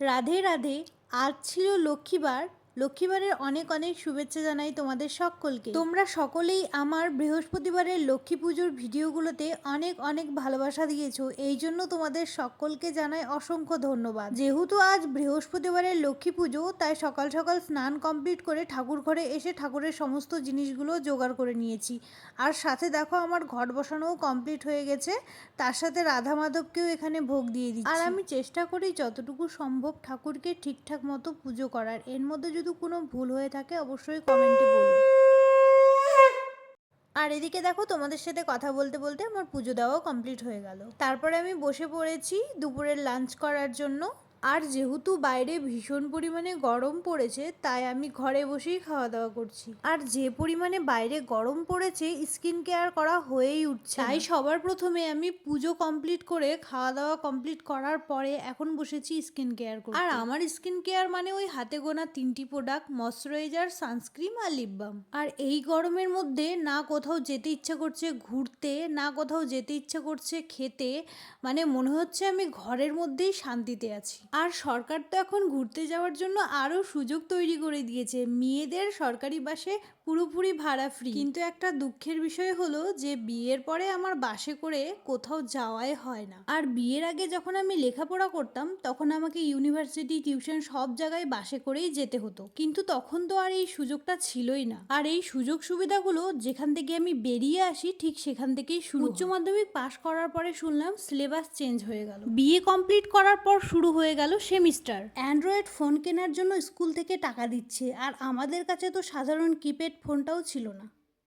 রাধে রাধে। আজ ছিল লক্ষ্মীবার। লক্ষ্মীবারের অনেক অনেক শুভেচ্ছা জানাই তোমাদের সকলকে। তোমরা সকলেই আমার বৃহস্পতিবারের লক্ষ্মী পুজোর ভিডিওগুলোতে অনেক অনেক ভালোবাসা দিয়েছো, এই জন্য তোমাদের সকলকে জানাই অসংখ্য ধন্যবাদ। যেহেতু আজ বৃহস্পতিবারের লক্ষ্মী পুজো, তাই সকাল সকাল স্নান কমপ্লিট করে ঠাকুর ঘরে এসে ঠাকুরের সমস্ত জিনিসগুলো জোগাড় করে নিয়েছি। আর সাথে দেখো আমার ঘট বসানোও কমপ্লিট হয়ে গেছে, তার সাথে রাধা মাধবকেও এখানে ভোগ দিয়ে দিচ্ছি। আর আমি চেষ্টা করি যতটুকু সম্ভব ঠাকুরকে ঠিকঠাক মতো পুজো করার। এর মধ্যে যদি কোনো ভুল হয়ে থাকে অবশ্যই কমেন্টে বলুন। আর এদিকে দেখো তোমাদের সাথে কথা বলতে বলতে আমার পুজো দেওয়াও কমপ্লিট হয়ে গেল। তারপরে আমি বসে পড়েছি দুপুরের লাঞ্চ করার জন্য। আর যেহেতু বাইরে ভীষণ পরিমাণে গরম পড়েছে, তাই আমি ঘরে বসেই খাওয়া দাওয়া করছি। আর যে পরিমাণে বাইরে গরম পড়েছে, স্কিন কেয়ার করা হয়েই উঠছে। তাই সবার প্রথমে আমি পুজো কমপ্লিট করে খাওয়া দাওয়া কমপ্লিট করার পরে এখন বসেছি স্কিন কেয়ার করতে। আর আমার স্কিন কেয়ার মানে ওই হাতে গোনা 3টি প্রোডাক্ট: ময়শ্চারাইজার, সানস্ক্রিন আর লিপ বাম। আর এই গরমের মধ্যে না কোথাও যেতে ইচ্ছা করছে ঘুরতে, না কোথাও যেতে ইচ্ছা করছে খেতে, মানে মনে হচ্ছে আমি ঘরের মধ্যেই শান্তিতে আছি। আর সরকার তো এখন ঘুরতে যাওয়ার জন্য আরও সুযোগ তৈরি করে দিয়েছে। মেয়েদের সরকারি বাসে পুরোপুরি ভাড়া ফ্রি। কিন্তু একটা দুঃখের বিষয় হলো যে বিয়ের পরে আমার বাসে করে কোথাও যাওয়াই হয় না। আর বিয়ের আগে যখন আমি লেখাপড়া করতাম, তখন আমাকে ইউনিভার্সিটি, টিউশন সব জায়গায় বাসে করেই যেতে হতো। কিন্তু তখন তো আর এই সুযোগটা ছিলই না। আর এই সুযোগ সুবিধাগুলো যেখান থেকে আমি বেরিয়ে আসি, ঠিক সেখান থেকেই শুরু। উচ্চ মাধ্যমিক পাশ করার পরে শুনলাম সিলেবাস চেঞ্জ হয়ে গেল। বিএ কমপ্লিট করার পর শুরু হয়ে গেল সেমিস্টার। অ্যান্ড্রয়েড ফোন কেনার জন্য স্কুল থেকে টাকা দিচ্ছে, আর আমাদের কাছে তো সাধারণ কিপ্যাড ফোনটাও ছিল না।